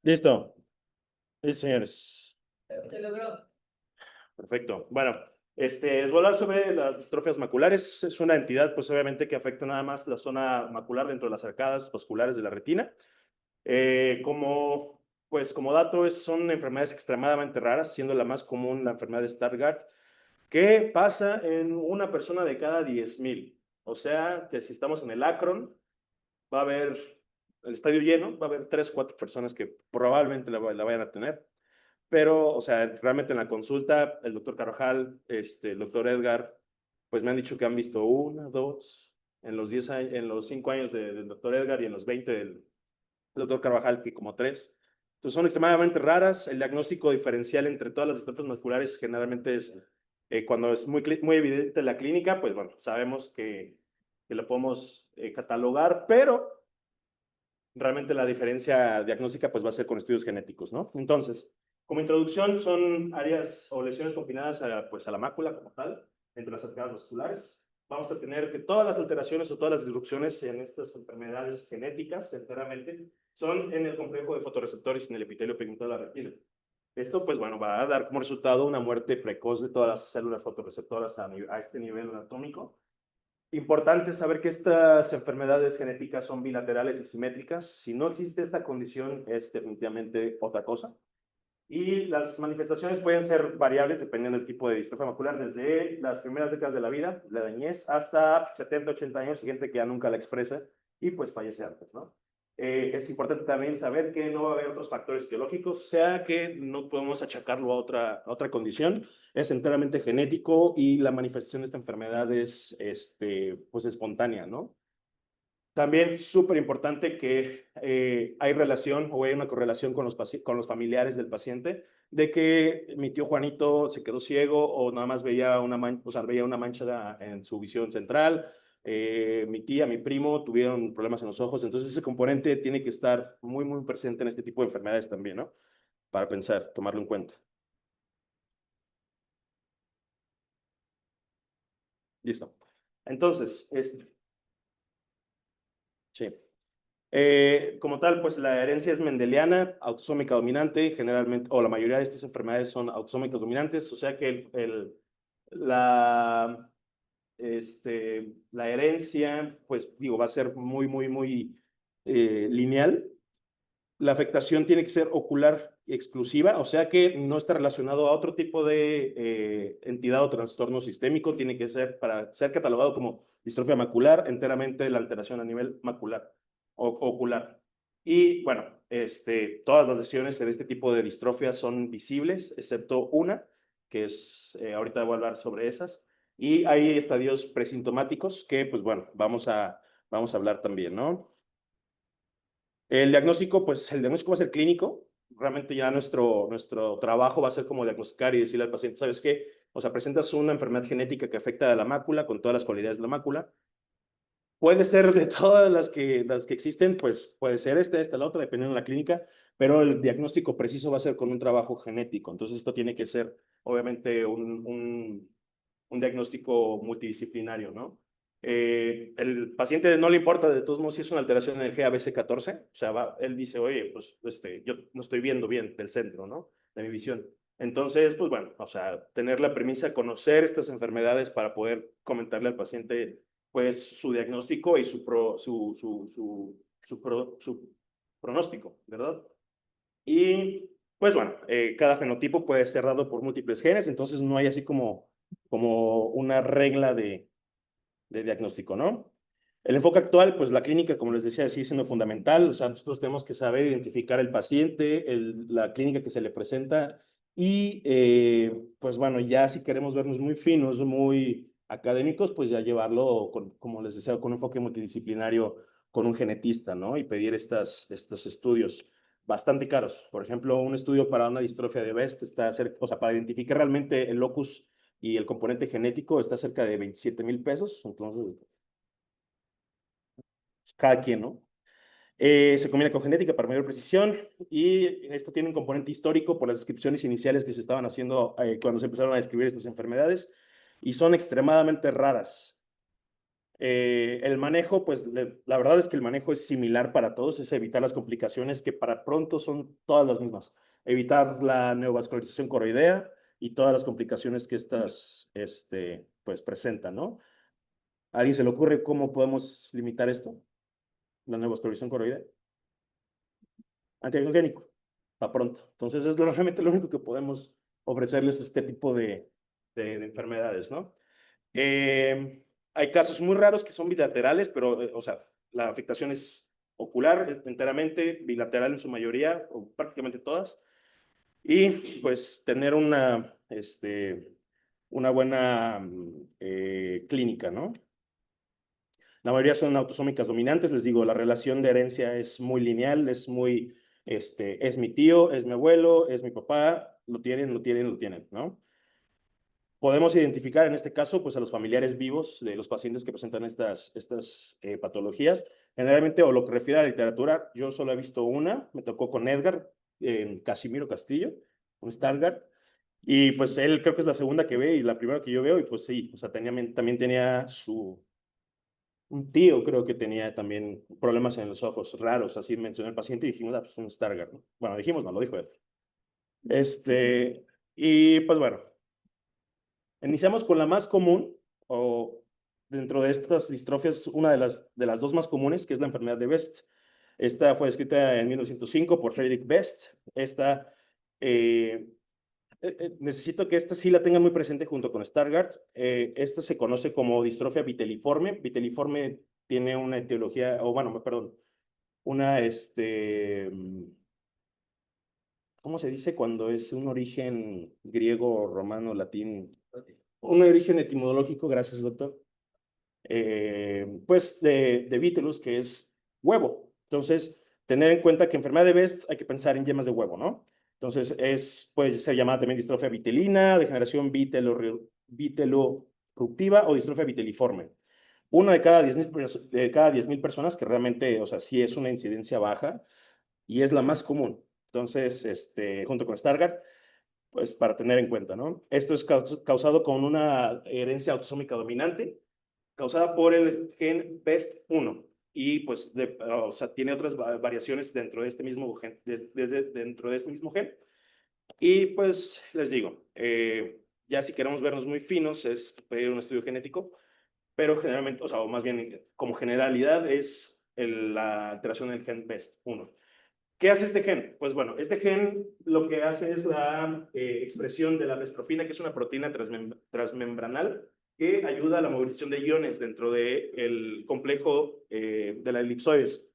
Listo. Sí, señores. Se logró. Perfecto. Bueno, les voy a hablar sobre las distrofias maculares. Es una entidad, pues obviamente, que afecta nada más la zona macular dentro de las arcadas vasculares de la retina. Como dato, son enfermedades extremadamente raras, siendo la más común la enfermedad de Stargardt, que pasa en una persona de cada 10,000. O sea, que si estamos en el Akron, va a haber el estadio lleno, va a haber 3, 4 personas que probablemente la vayan a tener. Pero, o sea, realmente en la consulta, el doctor Carvajal, el doctor Edgar, pues me han dicho que han visto una, dos, en los 10 años, en los 5 años del doctor Edgar y en los 20 del doctor Carvajal, que como 3. Entonces son extremadamente raras. El diagnóstico diferencial entre todas las distrofias musculares generalmente es cuando es muy evidente la clínica, pues bueno, sabemos que lo podemos catalogar, pero realmente la diferencia diagnóstica pues va a ser con estudios genéticos, ¿no? Entonces, como introducción, son áreas o lesiones confinadas pues a la mácula como tal, entre las arcadas vasculares. Vamos a tener que todas las alteraciones o todas las disrupciones en estas enfermedades genéticas, enteramente, son en el complejo de fotorreceptores y en el epitelio pigmentado de la retina. Esto, pues bueno, va a dar como resultado una muerte precoz de todas las células fotorreceptoras a este nivel anatómico. Importante saber que estas enfermedades genéticas son bilaterales y simétricas. Si no existe esta condición, es definitivamente otra cosa. Y las manifestaciones pueden ser variables dependiendo del tipo de distrofia macular, desde las primeras décadas de la vida, la niñez, hasta 70, 80 años, y gente que ya nunca la expresa y pues fallece antes, ¿no? Es importante también saber que no va a haber otros factores biológicos, o sea que no podemos achacarlo a otra condición, es enteramente genético y la manifestación de esta enfermedad es pues espontánea, ¿no? También súper importante que hay relación o hay una correlación con los familiares del paciente, de que mi tío Juanito se quedó ciego o nada más veía o sea, veía una mancha en su visión central, mi tía, mi primo tuvieron problemas en los ojos, entonces ese componente tiene que estar muy, muy presente en este tipo de enfermedades también, ¿no? Para pensar, tomarlo en cuenta. Listo. Entonces, sí. Como tal, pues la herencia es mendeliana, autosómica dominante, generalmente, o la mayoría de estas enfermedades son autosómicas dominantes, o sea que la herencia, pues digo, va a ser muy, muy, muy lineal. La afectación tiene que ser ocular y exclusiva, o sea que no está relacionado a otro tipo de entidad o trastorno sistémico, tiene que ser, para ser catalogado como distrofia macular, enteramente la alteración a nivel macular o ocular. Y bueno, todas las lesiones en este tipo de distrofia son visibles, excepto una, que es, ahorita voy a hablar sobre esas. Y hay estadios presintomáticos que, pues bueno, vamos a hablar también, ¿no? El diagnóstico va a ser clínico. Realmente ya nuestro trabajo va a ser como diagnosticar y decirle al paciente, ¿sabes qué? O sea, presentas una enfermedad genética que afecta a la mácula con todas las cualidades de la mácula. Puede ser de todas las que existen, pues puede ser esta, la otra, dependiendo de la clínica, pero el diagnóstico preciso va a ser con un trabajo genético. Entonces, esto tiene que ser, obviamente, un diagnóstico multidisciplinario, ¿no? El paciente no le importa de todos modos si es una alteración en el GABC14, o sea, él dice, oye, pues yo no estoy viendo bien del centro, ¿no? De mi visión. Entonces, pues bueno, o sea, tener la premisa, conocer estas enfermedades para poder comentarle al paciente, pues, su diagnóstico y su pronóstico, ¿verdad? Y, pues bueno, cada fenotipo puede ser dado por múltiples genes, entonces no hay así como una regla de diagnóstico, ¿no? El enfoque actual, pues la clínica, como les decía, sigue siendo fundamental. O sea, nosotros tenemos que saber identificar el paciente, la clínica que se le presenta y, pues bueno, ya si queremos vernos muy finos, muy académicos, pues ya llevarlo, como les decía, con un enfoque multidisciplinario, con un genetista, ¿no? Y pedir estos estudios bastante caros. Por ejemplo, un estudio para una distrofia de Best está cerca, o sea, para identificar realmente el locus y el componente genético está cerca de 27,000 pesos. Entonces, cada quien, ¿no? Se combina con genética para mayor precisión y esto tiene un componente histórico por las descripciones iniciales que se estaban haciendo cuando se empezaron a describir estas enfermedades y son extremadamente raras. El manejo, pues la verdad es que el manejo es similar para todos, es evitar las complicaciones que para pronto son todas las mismas. Evitar la neovascularización coroidea y todas las complicaciones que estas pues presentan, ¿no? ¿A alguien se le ocurre cómo podemos limitar esto? La neovascularización coroidea. Antiangiogénico, para pronto. Entonces es realmente lo único que podemos ofrecerles este tipo de enfermedades, ¿no? Hay casos muy raros que son bilaterales, pero, o sea, la afectación es ocular enteramente, bilateral en su mayoría, o prácticamente todas, y pues tener una buena clínica, ¿no? La mayoría son autosómicas dominantes, les digo, la relación de herencia es muy lineal, es mi tío, es mi abuelo, es mi papá, lo tienen, lo tienen, lo tienen, ¿no? Podemos identificar en este caso pues, a los familiares vivos de los pacientes que presentan estas patologías. Generalmente, o lo que refiere a la literatura, yo solo he visto una, me tocó con Edgar, Casimiro Castillo, un Stargardt, y pues él creo que es la segunda que ve y la primera que yo veo, y pues sí, o sea, también tenía un tío creo que tenía también problemas en los ojos raros, así mencionó el paciente y dijimos, ah, pues un Stargardt, ¿no? Bueno, dijimos, no, lo dijo él. Y pues bueno, iniciamos con la más común, o dentro de estas distrofias, una de las dos más comunes, que es la enfermedad de Best. Esta fue descrita en 1905 por Frederick Best. Necesito que esta sí la tengan muy presente junto con Stargardt. Esta se conoce como distrofia viteliforme. Viteliforme tiene una etiología, o bueno, perdón, una, ¿cómo se dice cuando es un origen griego, romano, latín? Un origen etimológico, gracias, doctor. Pues de Vitelus, que es huevo. Entonces, tener en cuenta que enfermedad de Best hay que pensar en yemas de huevo, ¿no? Entonces, puede ser llamada también distrofia vitelina, degeneración viteloruptiva o distrofia viteliforme. Una de cada 10,000 personas, que realmente, o sea, sí es una incidencia baja y es la más común. Entonces, junto con Stargardt, pues para tener en cuenta, ¿no? Esto es causado con una herencia autosómica dominante, causada por el gen BEST1 y pues o sea, tiene otras variaciones dentro de este mismo gen, dentro de este mismo gen. Y pues les digo, ya si queremos vernos muy finos es pedir un estudio genético, pero generalmente, o sea, o más bien como generalidad es la alteración del gen BEST1. ¿Qué hace este gen? Pues bueno, este gen lo que hace es la expresión de la bestrofina, que es una proteína transmembranal que ayuda a la movilización de iones dentro del complejo de la elipsoides.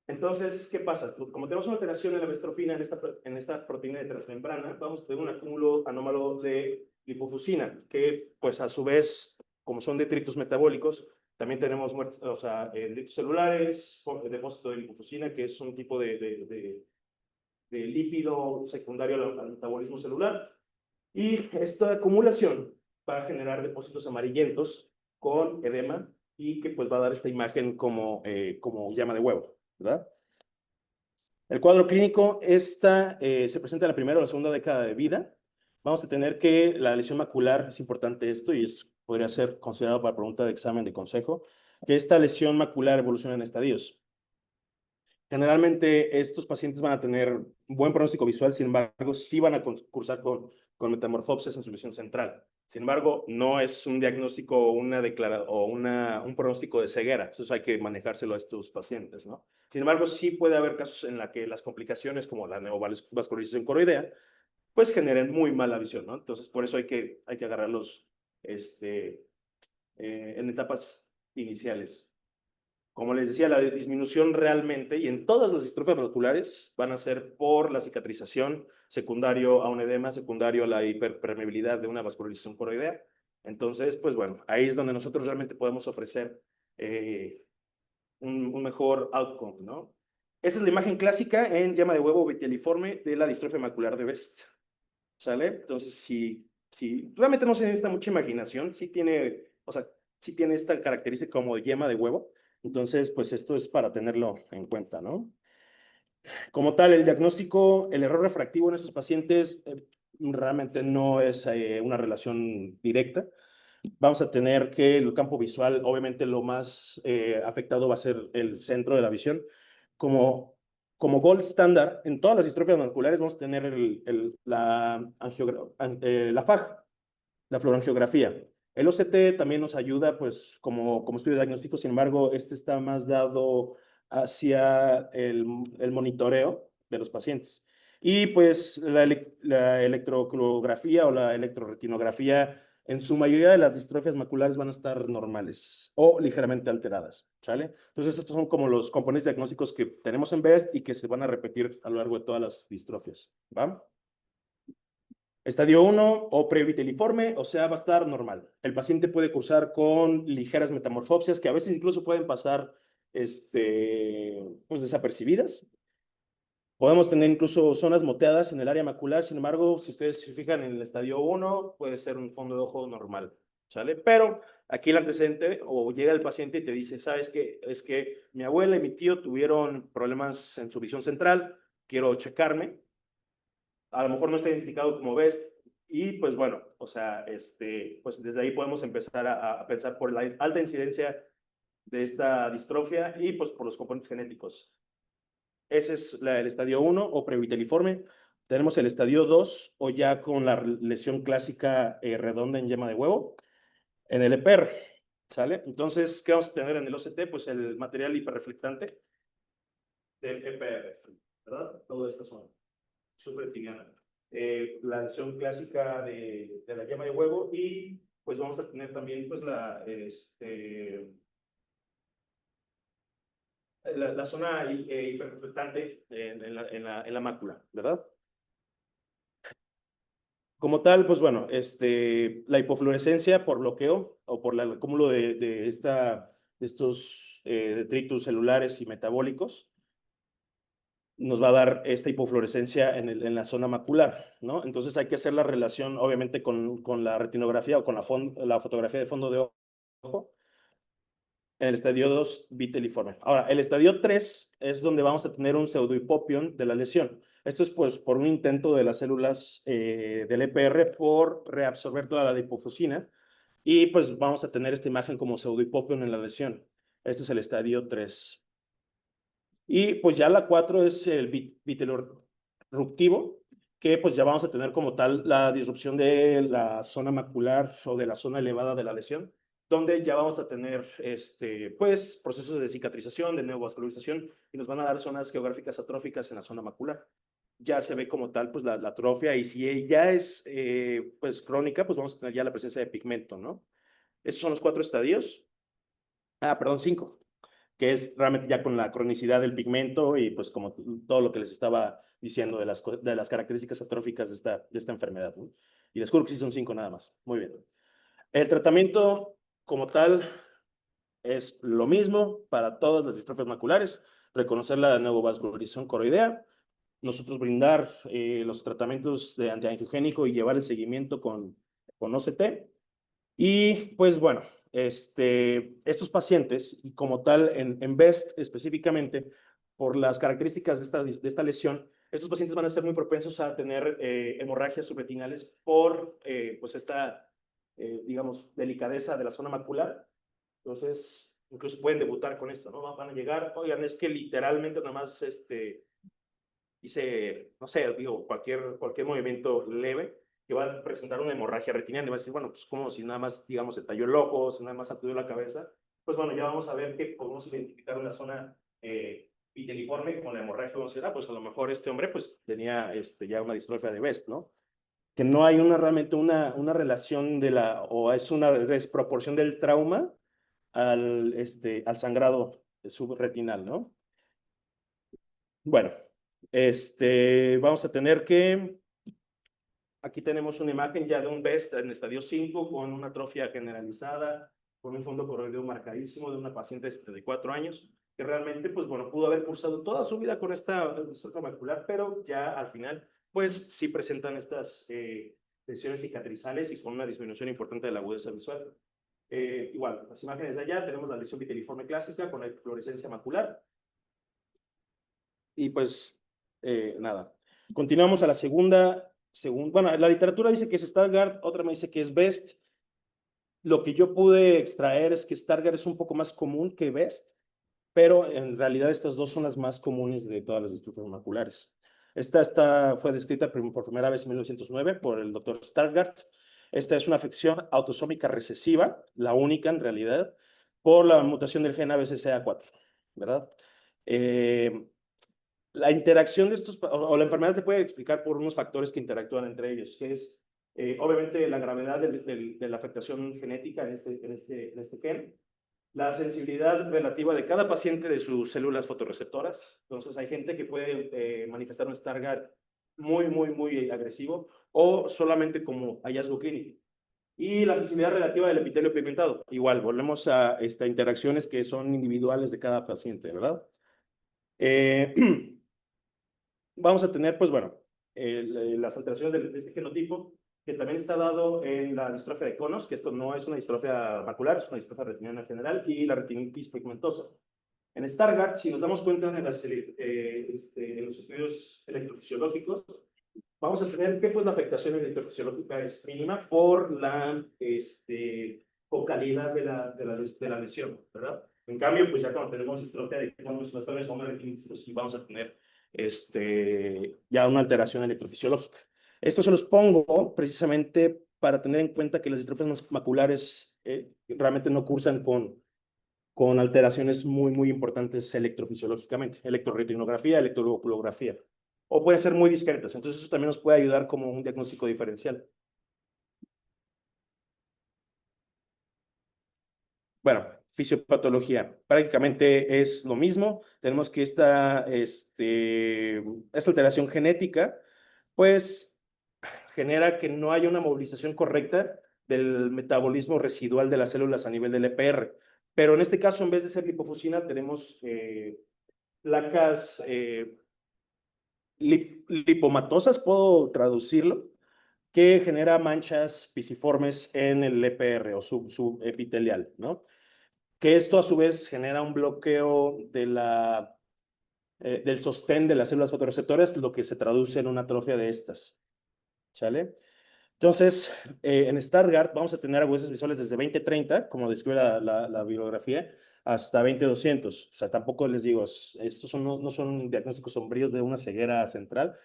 Entonces, ¿qué pasa? Como tenemos una alteración en la bestrofina, en esta proteína de transmembrana, vamos a tener un acúmulo anómalo de lipofusina, que pues a su vez, como son detritos metabólicos, también tenemos muertes, o sea, detritos celulares, depósito de lipofusina, que es un tipo de lípido secundario al metabolismo celular. Y esta acumulación va a generar depósitos amarillentos con edema y que pues va a dar esta imagen como llama de huevo, ¿verdad? El cuadro clínico se presenta en la primera o la segunda década de vida. Vamos a tener que la lesión macular, es importante esto y podría ser considerado para pregunta de examen de consejo, que esta lesión macular evoluciona en estadios. Generalmente estos pacientes van a tener buen pronóstico visual, sin embargo, sí van a cursar con metamorfopsis en su visión central. Sin embargo, no es un diagnóstico o un pronóstico de ceguera. Eso hay que manejárselo a estos pacientes, ¿no? Sin embargo, sí puede haber casos en los que las complicaciones, como la neovascularización coroidea, pues generen muy mala visión, ¿no? Entonces, por eso hay que agarrarlos en etapas iniciales. Como les decía, la disminución realmente y en todas las distrofias vasculares van a ser por la cicatrización, secundario a un edema, secundario a la hiperpermeabilidad de una vascularización coroidea. Entonces, pues bueno, ahí es donde nosotros realmente podemos ofrecer un mejor outcome, ¿no? Esa es la imagen clásica en llama de huevo viteliforme de la distrofia macular de Best, ¿sale? Entonces, si realmente no se necesita mucha imaginación, sí tiene, o sea, sí tiene esta característica como de yema de huevo. Entonces, pues esto es para tenerlo en cuenta, ¿no? Como tal, el diagnóstico, el error refractivo en estos pacientes realmente no es una relación directa. Vamos a tener que el campo visual, obviamente lo más afectado va a ser el centro de la visión. Como gold standard, en todas las distrofias maculares vamos a tener la FAG, la fluorangiografía. El OCT también nos ayuda, pues, como estudio diagnóstico, sin embargo, este está más dado hacia el monitoreo de los pacientes. Y pues la electrocoreografía o la electroretinografía, en su mayoría de las distrofias maculares van a estar normales o ligeramente alteradas, ¿sale? Entonces, estos son como los componentes diagnósticos que tenemos en BEST y que se van a repetir a lo largo de todas las distrofias, ¿va? Estadio 1 o previteliforme, o sea, va a estar normal. El paciente puede cursar con ligeras metamorfopsias que a veces incluso pueden pasar pues desapercibidas. Podemos tener incluso zonas moteadas en el área macular, sin embargo, si ustedes se fijan en el estadio 1, puede ser un fondo de ojo normal, ¿sale? Pero aquí el antecedente o llega el paciente y te dice, ¿sabes qué? Es que mi abuela y mi tío tuvieron problemas en su visión central, quiero checarme, a lo mejor no está identificado como BEST, y pues bueno, o sea, pues desde ahí podemos empezar a pensar por la alta incidencia de esta distrofia y pues por los componentes genéticos. Ese es el estadio 1 o previteliforme. Tenemos el estadio 2 o ya con la lesión clásica redonda en yema de huevo en el EPR, ¿sale? Entonces, ¿qué vamos a tener en el OCT? Pues el material hiperreflectante del EPR, ¿verdad? Todo esto son súper tibiana. La lesión clásica de la yema de huevo y pues vamos a tener también pues la zona hiperreflectante en la mácula, ¿verdad? Como tal, pues bueno, la hipofluorescencia por bloqueo o por el acúmulo de estos detritus celulares y metabólicos nos va a dar esta hipofluorescencia en la zona macular, ¿no? Entonces hay que hacer la relación, obviamente, con la retinografía o con la fotografía de fondo de ojo en el estadio 2 viteliforme. Ahora, el estadio 3 es donde vamos a tener un pseudohipopion de la lesión. Esto es pues por un intento de las células del EPR por reabsorber toda la lipofusina y pues vamos a tener esta imagen como pseudohipopion en la lesión. Este es el estadio 3. Y pues ya la 4 es el vitelorruptivo, que pues ya vamos a tener como tal la disrupción de la zona macular o de la zona elevada de la lesión, donde ya vamos a tener pues procesos de cicatrización, de neovascularización, y nos van a dar zonas geográficas atróficas en la zona macular. Ya se ve como tal pues la atrofia, y si ya es pues crónica, pues vamos a tener ya la presencia de pigmento, ¿no? Esos son los 4 estadios. Ah, perdón, 5, que es realmente ya con la cronicidad del pigmento y pues como todo lo que les estaba diciendo de las características atróficas de esta enfermedad, ¿no? Y les juro que sí son 5 nada más. Muy bien. El tratamiento como tal es lo mismo para todas las distrofias maculares, reconocer la neovascularización coroidea, nosotros brindar los tratamientos de antiangiogénico y llevar el seguimiento con OCT. Y pues bueno, estos pacientes, y como tal en BEST específicamente, por las características de esta lesión, estos pacientes van a ser muy propensos a tener hemorragias subretinales por pues esta, digamos, delicadeza de la zona macular. Entonces, incluso pueden debutar con esto, ¿no? Van a llegar, oigan, es que literalmente nada más hice, no sé, digo, cualquier movimiento leve que va a presentar una hemorragia retinal y va a decir, bueno, pues como si nada más, digamos, se talló el ojo, si nada más sacudió la cabeza, pues bueno, ya vamos a ver que podemos identificar una zona viteliforme con la hemorragia considerada, pues a lo mejor este hombre pues tenía ya una distrofia de Best, ¿no? Que no hay realmente una relación o es una desproporción del trauma al sangrado subretinal, ¿no? Bueno, vamos a tener que, aquí tenemos una imagen ya de un BEST en estadio 5 con una atrofia generalizada, con un fondo coroideo marcadísimo de una paciente de 74 años, que realmente, pues bueno, pudo haber cursado toda su vida con esta distrofia macular, pero ya al final, pues sí presentan estas lesiones cicatrizales y con una disminución importante de la agudeza visual. Igual, las imágenes de allá tenemos la lesión viteliforme clásica con la fluorescencia macular, y pues nada. Continuamos a la segunda. Bueno, la literatura dice que es Stargardt, otra me dice que es Best. Lo que yo pude extraer es que Stargardt es un poco más común que Best, pero en realidad estas dos son las más comunes de todas las distrofias maculares. Esta fue descrita por primera vez en 1909 por el doctor Stargardt. Esta es una afección autosómica recesiva, la única en realidad, por la mutación del gen ABCCA4, ¿verdad? Eh, la interacción de estos, o la enfermedad te puede explicar por unos factores que interactúan entre ellos, que es obviamente la gravedad de la afectación genética en este gen, la sensibilidad relativa de cada paciente de sus células fotorreceptoras. Entonces hay gente que puede manifestar un Stargardt muy, muy, muy agresivo o solamente como hallazgo clínico. Y la sensibilidad relativa del epitelio pigmentado. Igual, volvemos a interacciones que son individuales de cada paciente, ¿verdad? Eh, vamos a tener, pues bueno, las alteraciones de este genotipo, que también está dado en la distrofia de conos, que esto no es una distrofia macular, es una distrofia retiniana en general, y la retinitis pigmentosa. En Stargardt, si nos damos cuenta en los estudios electrofisiológicos, vamos a tener que pues, la afectación electrofisiológica es mínima por la focalidad de la lesión, ¿verdad? En cambio, pues ya cuando tenemos distrofia de conos, nuestra vez pues sí vamos a tener ya una alteración electrofisiológica. Esto se los pongo precisamente para tener en cuenta que las distrofias maculares realmente no cursan con alteraciones muy, muy importantes electrofisiológicamente, electroretinografía, electrooculografía, o pueden ser muy discretas. Entonces eso también nos puede ayudar como un diagnóstico diferencial. Bueno, fisiopatología, prácticamente es lo mismo. Tenemos que esta alteración genética, pues genera que no haya una movilización correcta del metabolismo residual de las células a nivel del EPR. Pero en este caso, en vez de ser lipofuscina, tenemos placas lipomatosas, puedo traducirlo, que genera manchas pisiformes en el EPR o subepitelial, ¿no? Que esto a su vez genera un bloqueo del sostén de las células fotorreceptoras, lo que se traduce en una atrofia de estas, ¿sale? Entonces, en Stargardt vamos a tener agudezas visuales desde 20/30, como describe la bibliografía, hasta 20/200. O sea, tampoco les digo, estos no son diagnósticos sombríos de una ceguera central,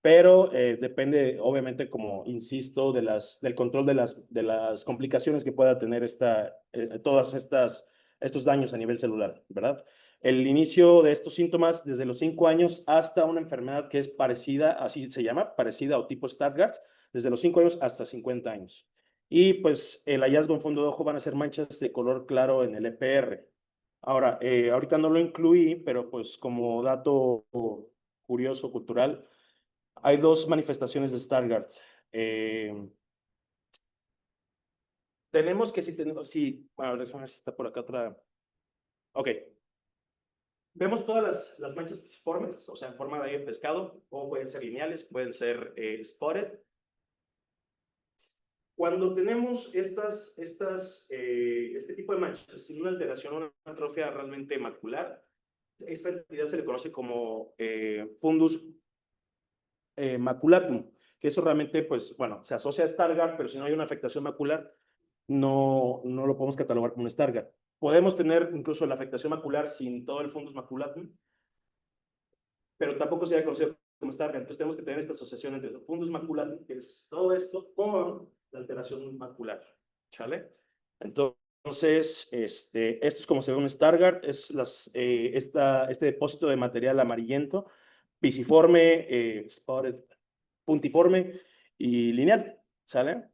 pero depende, obviamente, como insisto, del control de las complicaciones que pueda tener todas estos daños a nivel celular, ¿verdad? El inicio de estos síntomas desde los 5 años hasta una enfermedad que es parecida, así se llama, parecida o tipo Stargardt, desde los 5 años hasta 50 años. Y pues el hallazgo en fondo de ojo van a ser manchas de color claro en el EPR. Ahora, ahorita no lo incluí, pero pues como dato curioso, cultural, hay dos manifestaciones de Stargardt. Tenemos que, si, bueno, déjame ver si está por acá otra. Ok. Vemos todas las manchas pisiformes, o sea, en forma de pescado, o pueden ser lineales, pueden ser spotted. Cuando tenemos este tipo de manchas sin una alteración o una atrofia realmente macular, esta entidad se le conoce como fundus maculatum, que eso realmente, pues, bueno, se asocia a Stargardt, pero si no hay una afectación macular, no lo podemos catalogar como un Stargardt. Podemos tener incluso la afectación macular sin todo el fundus maculatum, pero tampoco se debe conocer como Stargardt. Entonces tenemos que tener esta asociación entre el fundus maculatum, que es todo esto, con la alteración macular, ¿sale? Entonces, esto es como se ve un Stargardt, es este depósito de material amarillento, pisiforme, spotted, puntiforme y lineal, ¿sale?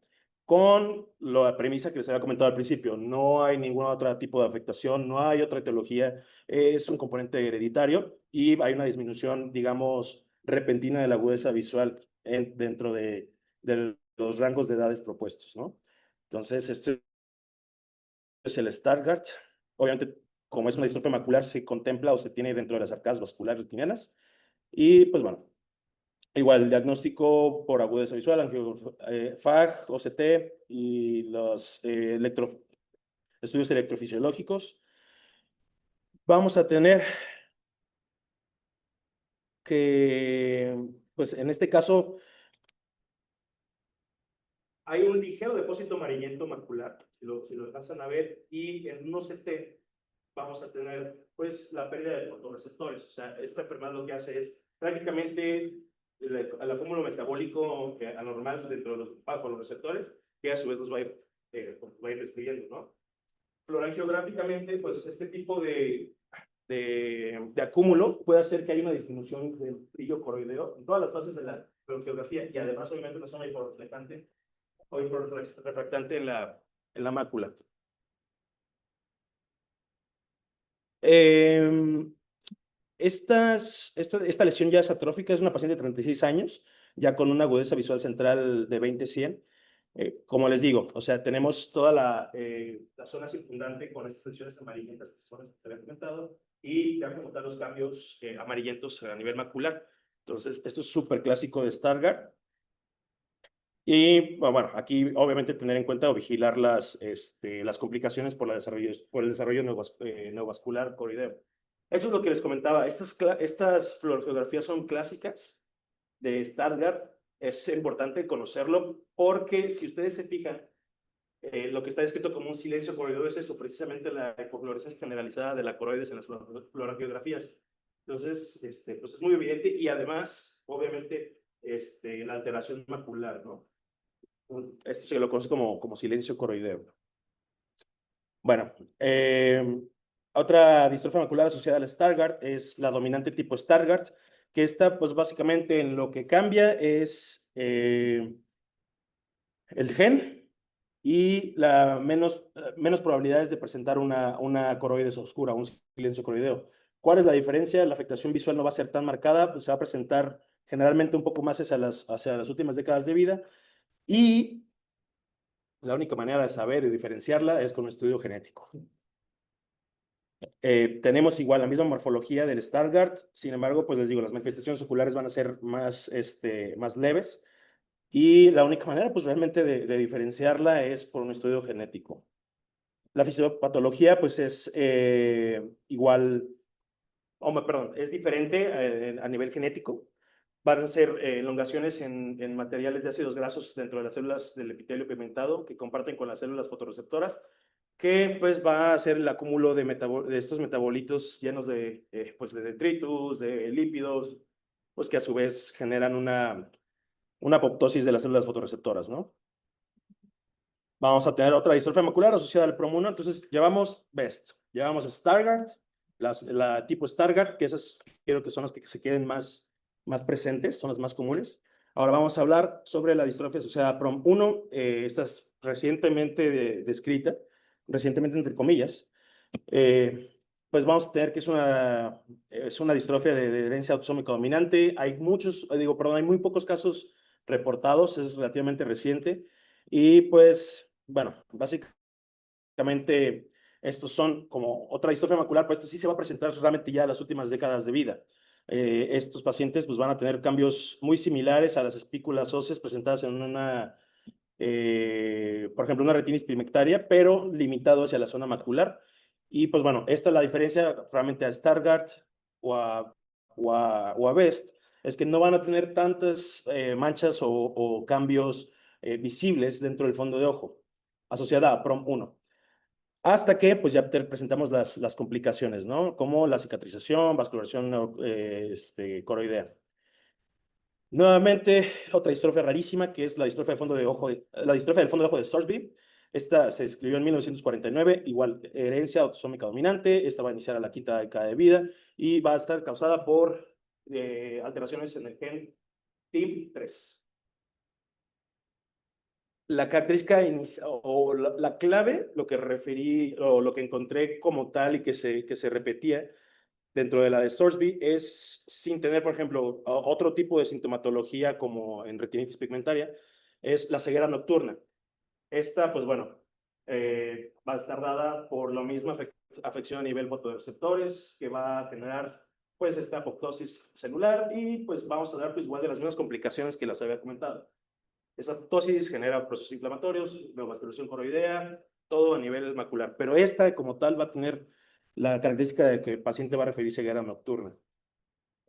Con la premisa que les había comentado al principio, no hay ningún otro tipo de afectación, no hay otra etiología, es un componente hereditario y hay una disminución, digamos, repentina de la agudeza visual dentro de los rangos de edades propuestos, ¿no? Entonces, este es el Stargardt. Obviamente, como es una distrofia macular, se contempla o se tiene dentro de las arcadas vasculares retinianas. Y pues bueno, igual, el diagnóstico por agudeza visual, FAG, OCT y los estudios electrofisiológicos. Vamos a tener que, pues en este caso, hay un ligero depósito amarillento macular, si lo alcanzan a ver, y en un OCT vamos a tener pues la pérdida de fotorreceptores. O sea, esta enfermedad lo que hace es prácticamente el acúmulo metabólico anormal dentro de los fotorreceptores, que a su vez los va a ir destruyendo, ¿no? Fluorangiogeográficamente, pues este tipo de acúmulo puede hacer que haya una disminución del brillo coroideo en todas las fases de la fluorangiografía y además obviamente una zona hiporreflectante o hiporrefractante en la mácula. Esta lesión ya es atrófica, es una paciente de 36 años, ya con una agudeza visual central de 20-100. Como les digo, o sea, tenemos toda la zona circundante con estas lesiones amarillentas que son las que se habían comentado y ya como tal los cambios amarillentos a nivel macular. Entonces, esto es súper clásico de Stargardt. Y bueno, aquí obviamente tener en cuenta o vigilar las complicaciones por el desarrollo neovascular coroideo. Eso es lo que les comentaba. Estas fluorogeografías son clásicas de Stargardt. Es importante conocerlo porque si ustedes se fijan, lo que está descrito como un silencio coroideo es eso, precisamente la hipofluorescencia generalizada de la coroides en las fluorogeografías. Entonces, pues es muy evidente y además, obviamente, la alteración macular, ¿no? Esto se lo conoce como silencio coroideo. Bueno, otra distrofia macular asociada al Stargardt es la dominante tipo Stargardt, que está pues básicamente en lo que cambia es el gen y menos probabilidades de presentar una coroides oscura, un silencio coroideo. ¿Cuál es la diferencia? La afectación visual no va a ser tan marcada, pues se va a presentar generalmente un poco más hacia las últimas décadas de vida y la única manera de saber y diferenciarla es con un estudio genético. Tenemos igual la misma morfología del Stargardt, sin embargo, pues les digo, las manifestaciones oculares van a ser más leves y la única manera, pues realmente de diferenciarla es por un estudio genético. La fisiopatología, pues es igual, perdón, es diferente a nivel genético. Van a ser elongaciones en materiales de ácidos grasos dentro de las células del epitelio pigmentado que comparten con las células fotorreceptoras, que pues va a ser el acúmulo de estos metabolitos llenos pues de detritus, de lípidos, pues que a su vez generan una apoptosis de las células fotorreceptoras, ¿no? Vamos a tener otra distrofia macular asociada al PROM1. Entonces, llevamos BEST, llevamos Stargardt, la tipo Stargardt, que esas quiero que son las que se queden más presentes, son las más comunes. Ahora vamos a hablar sobre la distrofia asociada a PROM1. Esta es recientemente descrita, recientemente entre comillas. Pues vamos a tener que es una distrofia de herencia autosómica dominante. Hay hay muy pocos casos reportados, es relativamente reciente. Y pues, bueno, básicamente estos son como otra distrofia macular, pues esto sí se va a presentar realmente ya en las últimas décadas de vida. Estos pacientes pues van a tener cambios muy similares a las espículas óseas presentadas en por ejemplo, una retinitis pigmentaria, pero limitado hacia la zona macular. Y pues bueno, esta es la diferencia realmente a Stargardt o a Best, es que no van a tener tantas manchas o cambios visibles dentro del fondo de ojo, asociada a PROM1. Hasta que pues ya presentamos las complicaciones, ¿no? Como la cicatrización, vascularización coroidea. Nuevamente, otra distrofia rarísima, que es la distrofia la distrofia del fondo de ojo de Sorsby. Esta se describió en 1949, igual herencia autosómica dominante. Esta va a iniciar a la quinta década de vida y va a estar causada por alteraciones en el gen TIM3. La característica o la clave, lo que referí o lo que encontré como tal y que se repetía dentro de la de Sorsby es sin tener, por ejemplo, otro tipo de sintomatología como en retinitis pigmentaria, es la ceguera nocturna. Esta, pues bueno, va a estar dada por la misma afección a nivel fotorreceptores que va a generar pues esta apoptosis celular y pues vamos a dar pues igual de las mismas complicaciones que las había comentado. Esta apoptosis genera procesos inflamatorios, neovascularización coroidea, todo a nivel macular. Pero esta como tal va a tener la característica de que el paciente va a referir ceguera nocturna.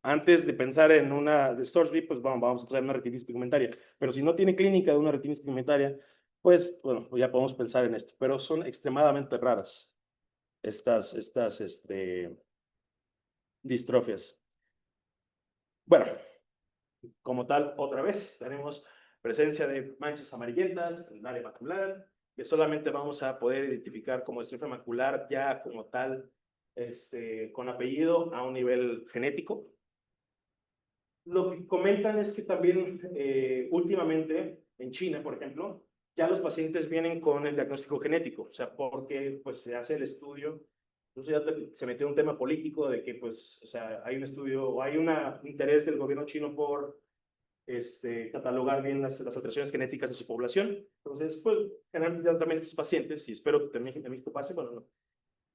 Antes de pensar en una de Sourceby, pues vamos a pensar en una retinitis pigmentaria. Pero si no tiene clínica de una retinitis pigmentaria, pues bueno, ya podemos pensar en esto. Pero son extremadamente raras estas distrofias. Bueno, como tal, otra vez tenemos presencia de manchas amarillentas en el área macular, que solamente vamos a poder identificar como distrofia macular ya como tal, con apellido a un nivel genético. Lo que comentan es que también últimamente en China, por ejemplo, ya los pacientes vienen con el diagnóstico genético, o sea, porque pues se hace el estudio. Entonces ya se metió un tema político de que pues, o sea, hay un estudio o hay un interés del gobierno chino por catalogar bien las alteraciones genéticas de su población. Entonces, pues, generalmente también estos pacientes, y espero que también en México pase, bueno, no,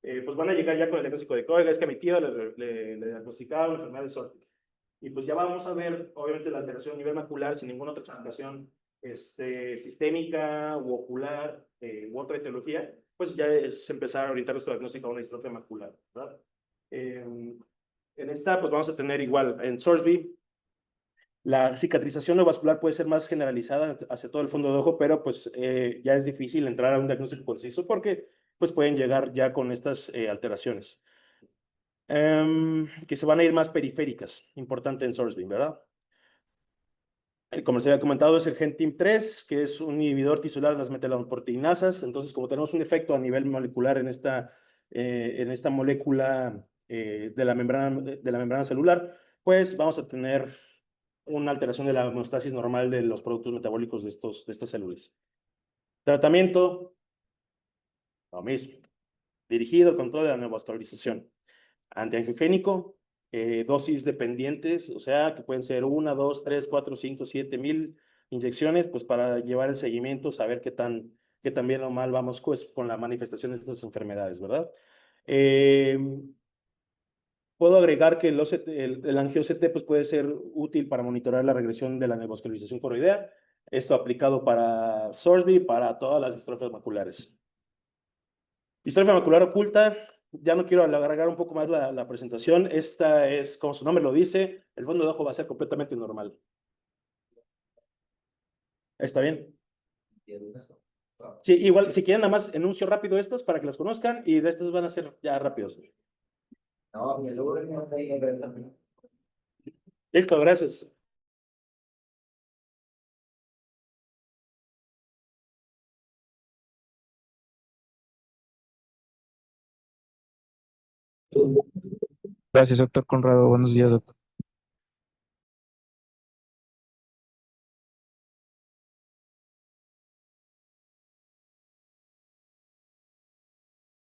pues van a llegar ya con el diagnóstico de que, oiga, es que a mi tía le diagnosticaron una enfermedad de Sortes. Y pues ya vamos a ver, obviamente, la alteración a nivel macular sin ninguna otra explicación sistémica u ocular u otra etiología, pues ya es empezar a orientar nuestro diagnóstico a una distrofia macular, ¿verdad? En esta, pues vamos a tener igual, en Sourceby, la cicatrización neovascular puede ser más generalizada hacia todo el fondo de ojo, pero pues ya es difícil entrar a un diagnóstico conciso porque pues pueden llegar ya con estas alteraciones. Que se van a ir más periféricas, importante en Sourceby, ¿verdad? Como les había comentado, es el gen TIM3, que es un inhibidor tisular de las metalloproteinasas. Entonces, como tenemos un efecto a nivel molecular en esta molécula de la membrana celular, pues vamos a tener una alteración de la homeostasis normal de los productos metabólicos de estas células. Tratamiento, lo mismo, dirigido al control de la neovascularización. Antiangiogénico, dosis dependientes, o sea, que pueden ser 1, 2, 3, 4, 5, 7 mil inyecciones, pues para llevar el seguimiento, saber qué tan bien o mal vamos pues, con la manifestación de estas enfermedades, ¿verdad? Eh, Puedo agregar que el angio-CT pues, puede ser útil para monitorear la regresión de la neovascularización coroidea. Esto aplicado para Sourceby, para todas las distrofias maculares. Distrofia macular oculta, ya no quiero alargar un poco más la presentación. Esta es, como su nombre lo dice, el fondo de ojo va a ser completamente normal. ¿Está bien? Sí, igual, si quieren, nada más enuncio rápido estas para que las conozcan y de estas van a ser ya rápidos. Listo, gracias. Gracias, doctor Conrado. Buenos días, doctor.